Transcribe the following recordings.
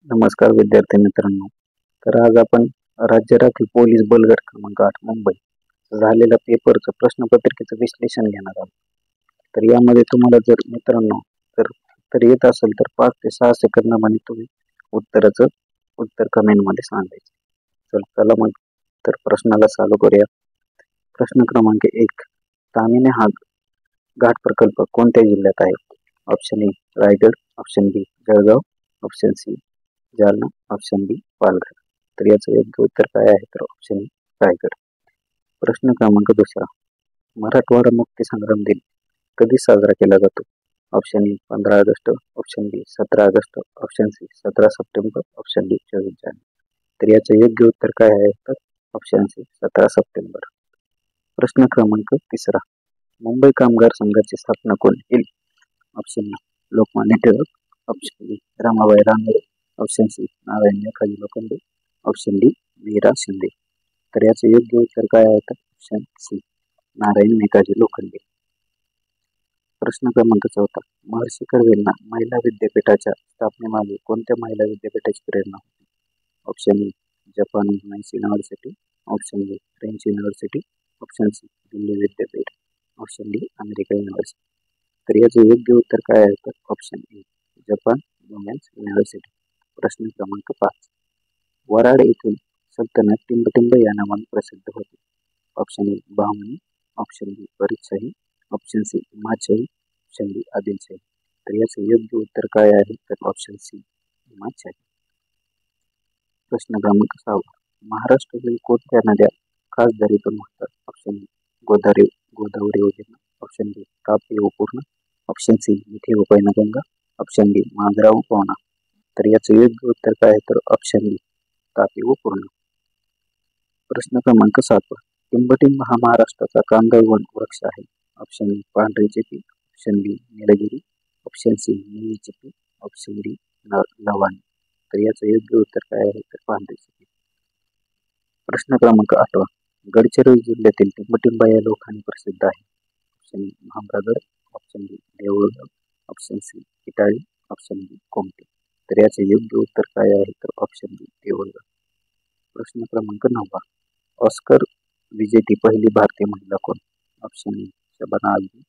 नमस्कार विद्यार्थी मित्रांनो. तर आज आपण राज्य राखीव पोलीस बलगट क्रमांक 8 मुंबई झालेल्या पेपरचं प्रश्नपत्रिकेचं विश्लेषण घेणार आहोत. तर यामध्ये तुम्हाला जर मित्रांनो तर तर येत असेल तर 5 ते 6 सेकंदामध्ये तुम्ही उत्तराचं उत्तर कमेंटमध्ये सांगायचं. चला मग तर प्रश्नाला चालू करूया. प्रश्न क्रमांक 1. तामिनी हा घाट प्रकल्प कोणत्या जिल्ह्यात आहे? Option A Raigad, option B Jalgaon, option C Jalna, option B Palghar. तर याचं योग्य उत्तर काय आहे? तर ऑप्शन ए रायगड. प्रश्न क्रमांक 2. मराठवाडा मुक्ती संग्राम दिन कधी साजरा केला जातो? Option A 15 August, option B 17 August, option C 17 September, option D 24 जानेवारी. तर याचं योग्य उत्तर काय आहे? तर ऑप्शन सी 17 सप्टेंबर. प्रश्न क्रमांक 3. मुंबई कामगार संघाची स्थापना कोणी केली? Option A Lokmanya Tilak, option B Ramabai Ranade, option C Narayan Meghaji Lokhande, option D Veera Shinde. तर याचे योग्य उत्तर काय आहे? तर ऑप्शन सी नारायण मेघाजी लोखंडे. प्रश्न क्रमांक 4. महर्षी कर्वेंना महिला विद्यापीठाच्या स्थापनेमागे कोणत्या महिला विद्यापीठाची प्रेरणा होती? Option A Japan university, option B French university, option C Delhi विद्यापीठ, ऑप्शन डी अमेरिका युनिव्हर्सिटी. तर याचे योग्य उत्तर काय आहे? तर option A Japan women's university. प्रश्न क्रमांक 5. वराड येथील सल्तनत टिंबटिंब या नावाने प्रसिद्ध होते. Option A Bahamani, option B Baridshahi, option C Himachali, option D Adilshahi. तर याचे योग्य उत्तर काय आहे? तर ऑप्शन सी हिमाचली. प्रश्न क्रमांक 6. महाराष्ट्रातील कोणत्या नद्या खासदारीतून वाहतात? ऑप्शन ए गोदावरी योजना, ऑप्शन बी तापी व पूर्णा, ऑप्शन सी मिठी व पैनगंगा, ऑप्शन डी मांजरा व पवना. तर याचे योग्य उत्तर काय आहे? तर ऑप्शन बी तापी व पूर्णा. प्रश्न क्रमांक 7. टिंबटिंब हा महाराष्ट्राचा कांदळवन वृक्ष आहे. ऑप्शन ए पांढरी चिपी, ऑप्शन बी निलगिरी, ऑप्शन सी निळी चिपी, ऑप्शन डी लवाणी. तर याचं योग्य उत्तर काय आहे? तर पांढरी चिपी. प्रश्न क्रमांक 8. गडचिरोली जिल्ह्यातील टिंबटिंबा या लोकांनी प्रसिद्ध आहे. Option A Bhamragad, option B Deulgaon, option C Itali, option B Komti. तर याचे योग्य उत्तर काय आहे? तर ऑप्शन बी देऊळगाव. प्रश्न क्रमांक 9. ऑस्कर विजेती पहिली भारतीय महिला कोण? Option A Shabana Azmi,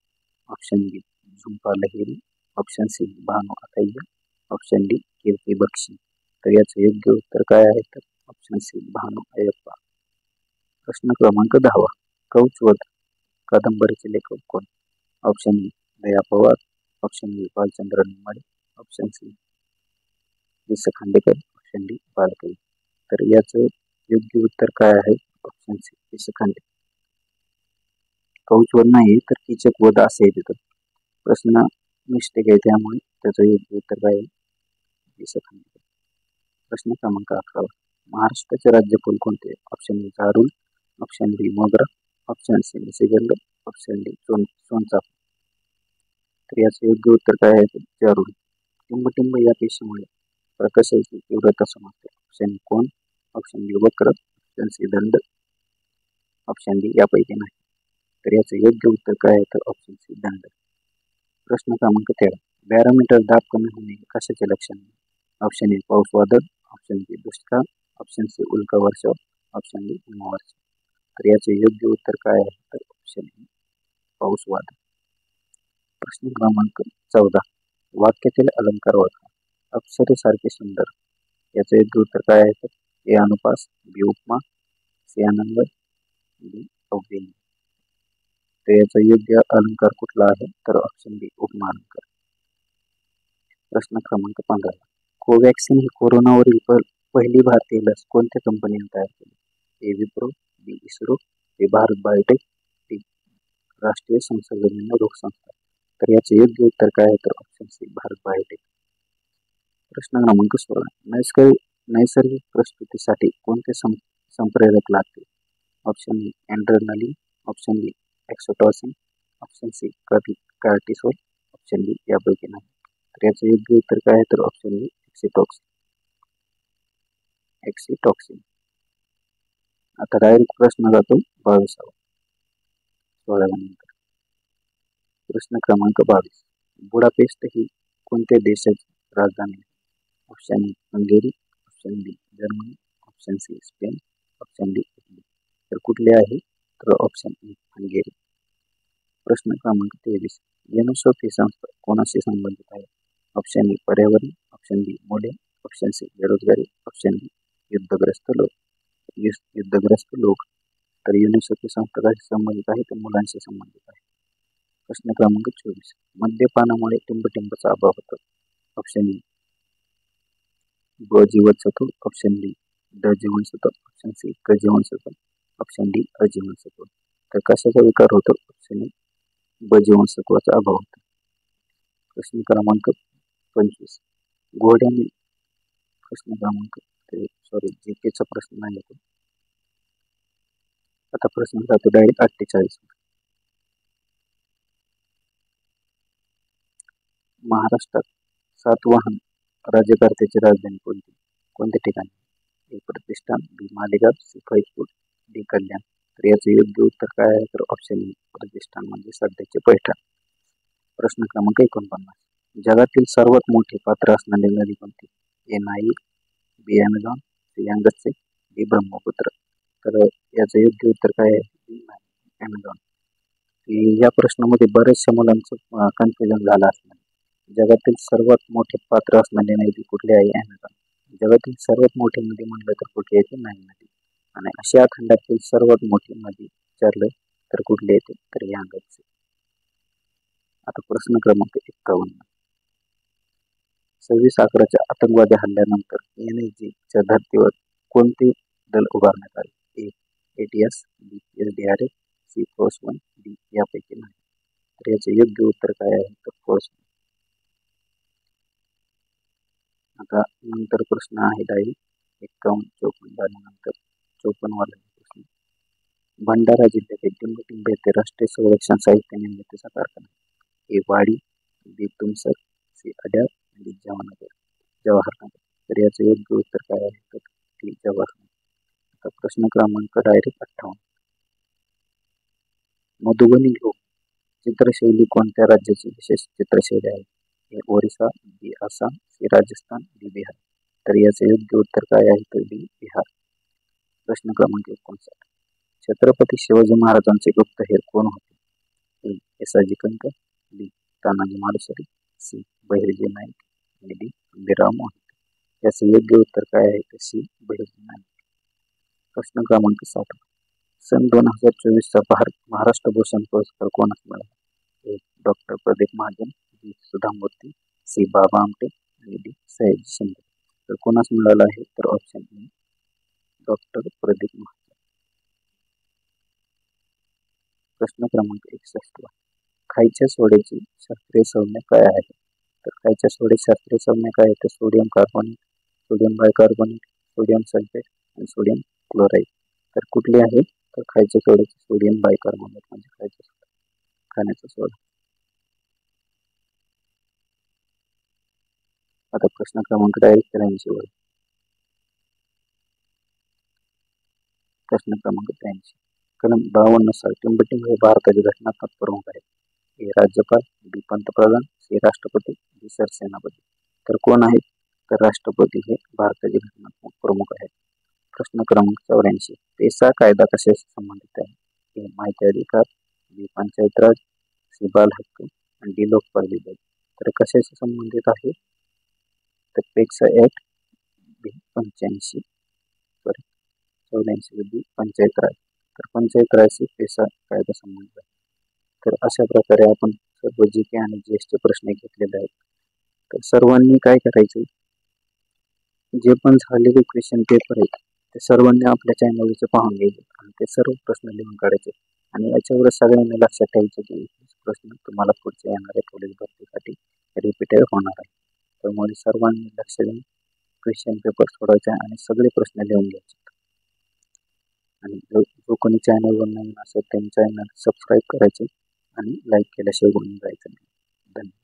option B Jhumpa Lahiri, option C Bhanu Athaiya, option D Kirti Bakshi. तर याचं योग्य उत्तर काय आहे? तर ऑप्शन सी भानू अय्यप्पा. प्रश्न क्रमांक 10. कवचवध कादंबरीचे लेखक कोण? Option A Daya Pawar, option B Balchandra Nemade, option C वि स खांडेकर, ऑप्शन डी बालकवी. तर याचं योग्य उत्तर काय आहे? ऑप्शन सी वि स खांडेकर. कवचवध नाही तर कीचक वध असे तिथं. प्रश्न मिस्टेक आहे त्यामुळे त्याचं योग्य उत्तर काय आहे? वि स खांडेकर. प्रश्न क्रमांक 11. महाराष्ट्राचे राज्यपाल कोणते? ऑप्शन ए झारूल, ऑप्शन बी मोगरा, ऑप्शन सी निशिगंध, ऑप्शन डी सोनचाफा. तर याचं योग्य उत्तर काय आहे? झारूल. टिंबटिंब या पेशीमुळे प्रकाशाची तीव्रता समजते. ऑप्शन कोण, ऑप्शन बी वक्र, ऑप्शन सी दंड, ऑप्शन डी यापैकी नाही. तर याचं योग्य उत्तर काय आहे? तर ऑप्शन सी दंड. प्रश्न क्रमांक 13. बॅरोमीटर दाब कमी होणे कशाचे लक्षण आहे? ऑप्शन ए पाऊस वादळ, ऑप्शन बी दुष्काळ, ऑप्शन सी उल्का वर्षाव, ऑप्शन डी हिमवर्षाव. तर याचे योग्य उत्तर काय आहे? तर ऑप्शन ए पाऊस वादळ. प्रश्न क्रमांक 14. वाक्यातील अलंकार वाचा. अप्सरेसारखे सुंदर. याचे योग्य उत्तर काय आहे? तर ए अनुपास, बी उपमा, सी आनंद, डी अवघेय. तर याचा योग्य अलंकार कुठला आहे? तर ऑप्शन बी उपमा अलंकार. प्रश्न क्रमांक 15. कोवॅक्सिन ही कोरोनावरील पहिली भारतीय लस कोणत्या कंपनीने तयार केली? ए विप्रो, बी इस्रो, बी भारत बायोटेक, डी राष्ट्रीय संसर्गजन्य रोग संस्था. तर याचे योग्य उत्तर काय आहे? तर ऑप्शन सी भारत बायोटेक. प्रश्न क्रमांक 16. नैसर्गिक प्रस्तुतीसाठी कोणते संप्रेरक लागते? Option A adrenaline, option B oxytocin, option C cortisol, option D यापैकी नाही. तर याचं योग्य उत्तर काय आहे? तर ऑप्शन बी एक्सिटॉक्सिन. आता डायरेक्ट प्रश्न जातो 22. 16 नंतर. प्रश्न क्रमांक 22. बुडापेस्ट ही कोणत्या देशाची राजधानी आहे? Option A Hungary, option B Germany, option C Spain, option D Italy. तर कुठले आहे? तर ऑप्शन ए हंगेरी. प्रश्न क्रमांक 23. युनेस्को ही संस्था कोणाशी संबंधित आहे? ऑप्शन ए पर्यावरण, ऑप्शन बी मुले, ऑप्शन सी बेरोजगारी, ऑप्शन डी युद्धग्रस्त लोक. युद्धग्रस्त लोक. तर युनेस्को संस्था कशी संबंधित आहे? तर मुलांशी संबंधित आहे. प्रश्न क्रमांक 24. मद्यपानामुळे टिंबटिंबचा अभाव होतो. ऑप्शन ए ब जीवनसत्व, ऑप्शन बी ड जीवनसत्व, ऑप्शन सी क जीवनसत्व, ऑप्शन डी अजीवनसत्व. तर कशाचा विकार होतो? ऑप्शन ए ब जीवनसत्वाचा अभाव होतो. प्रश्न क्रमांक 25. घोड्याने प्रश्न क्रमांक जीकेचा प्रश्न नाही येतो. आता प्रश्न जातो डायरेक्ट 48. महाराष्ट्रात सातवाहन राज्यकर्त्याची राजधानी कोणती? कोणत्या ठिकाणी? ए प्रतिष्ठान, बी मालेगाव, सी फैजपूर, डी कल्याण. तर याचं योग्य उत्तर काय आहे? तर ऑप्शन ए प्रतिष्ठान म्हणजे सध्याचे पैठण. प्रश्न क्रमांक 49. जगातील सर्वात मोठे पात्र असणारी नदी कोणती? ए नाईल, बी Amazon, C Yangtse, D Brahmaputra. तर याचं योग्य उत्तर काय आहे? ॲमेझॉन. या प्रश्नामध्ये बऱ्याचशा मुलांचं कन्फ्युजन झालं असणार. जगातील सर्वात मोठे पात्र असणारी नदी कुठली आहे? ॲमेझॉन. जगातील सर्वात मोठी नदी म्हणलं तर कुठली येते? नाईल नदी. आणि आशिया खंडातील सर्वात मोठी नदी विचारलं तर कुठली येते? तर यांगत्से. आता प्रश्न क्रमांक 51. 26/11च्या आतंकवादी हल्ल्यानंतर NSGच्या धर्तीवर कोणते दल उभारण्यात आले? ए ATS, बी SDRF, सी फोर्स 1, डी यापैकी नाही. तर याचे योग्य उत्तर काय आहे? तर फोर्स 1. आता नंतर प्रश्न आहे डायरेक्ट 51-54 झाल्यानंतर 54 वाला प्रश्न. भंडारा जिल्ह्यातील टिंबटिंब येथे राष्ट्रीय संरक्षण साहित्य निर्मितीचा कारखाना. ए वाडी, बी तुमसर, सी अड्यार, डी जवाहरनगर. तर याचं योग्य उत्तर काय आहे? तर डी जवाहरनगर. आता प्रश्न क्रमांक डायरेक्ट 58. मधुबनी लोक चित्रशैली कोणत्या राज्याची विशेष चित्रशैली आहे? ए ओरिसा, बी आसाम, सी राजस्थान, डी बिहार. तर याचे योग्य उत्तर काय आहे? तर डी बिहार. प्रश्न क्रमांक 59. छत्रपती शिवाजी महाराजांचे गुप्तहेर कोण होते? ए येसाजी कंक, बी तानाजी मालुसरे, सी बहिर्जी नाईक, आणि डी हंबीरराव मोहिते. याचे योग्य उत्तर काय आहे? तर सी बहिर्जी नाईक. प्रश्न क्रमांक 60. सन 2024चा महाराष्ट्र भूषण पुरस्कार कोणास मिळाला? ए डॉक्टर प्रदीप महाजन, बी सुधा मूर्ती, सी बाबा आमटे, आणि डी सयाजी शिंदे. तर कोणास मिळाला आहे? तर ऑप्शन ए डॉक्टर प्रदीप महाजन. प्रश्न क्रमांक 61. खायच्या सोड्याची शास्त्रीय संज्ञा काय आहे? तर खायच्या सोड्याची शास्त्रीय संज्ञा काय आहे? तर sodium carbonate, sodium bicarbonate, sodium sulphate आणि सोडियम क्लोराईड. तर कुठली आहे? तर खायच्या सोड्याची सोडियम बायकार्बोनेट म्हणजे खायच्या सोडा, खाण्याचा सोडा. आता प्रश्न क्रमांक डायरेक्ट 83 वर. प्रश्न क्रमांक 83. कलम 52 नुसार टिंबटिंब हे भारताचे घटनात्मक प्रमुख आहेत. ए राज्यपाल, बी पंतप्रधान, सी राष्ट्रपती, डी सरसेनापती. तर कोण आहेत? तर राष्ट्रपती हे भारताचे घटनात्मक प्रमुख आहेत. प्रश्न क्रमांक 84. पेसा कायदा कशाशी संबंधित आहे? ए माहिती अधिकार, बी पंचायत राज, सी बाल हक्क, आणि डी लोकपाल विभाग. तर कशाशी संबंधित आहे? तर पेसा ऍक्ट, बी 84 बी पंचायत राज. तर पंचायत राजशी पेसा कायदा संबंधित आहे. तर अशा प्रकारे आपण सर्व GK आणि GSचे प्रश्न घेतलेले आहेत. तर सर्वांनी काय करायचे? जे पण झालेले क्वेश्चन पेपर आहेत ते सर्वांनी आपल्या चॅनलचे पाहून घ्यायचे आणि ते सर्व प्रश्न लिहून काढायचे. आणि याच्यावर सगळ्यांनी लक्षात ठेवायचे की प्रश्न तुम्हाला पुढच्या येणाऱ्या पोलीस भरतीसाठी रिपीटेड होणार आहे. त्यामुळे सर्वांनी लक्ष देऊन क्वेश्चन पेपर सोडवायचे आणि सगळे प्रश्न लिहून घ्यायचे. आणि जो कोणी चॅनलवर नवीन असेल त्यांनी चॅनल सबस्क्राईब करायचे आणि लाईक केल्याशिवाय बोलून जायचं नाही. धन्यवाद.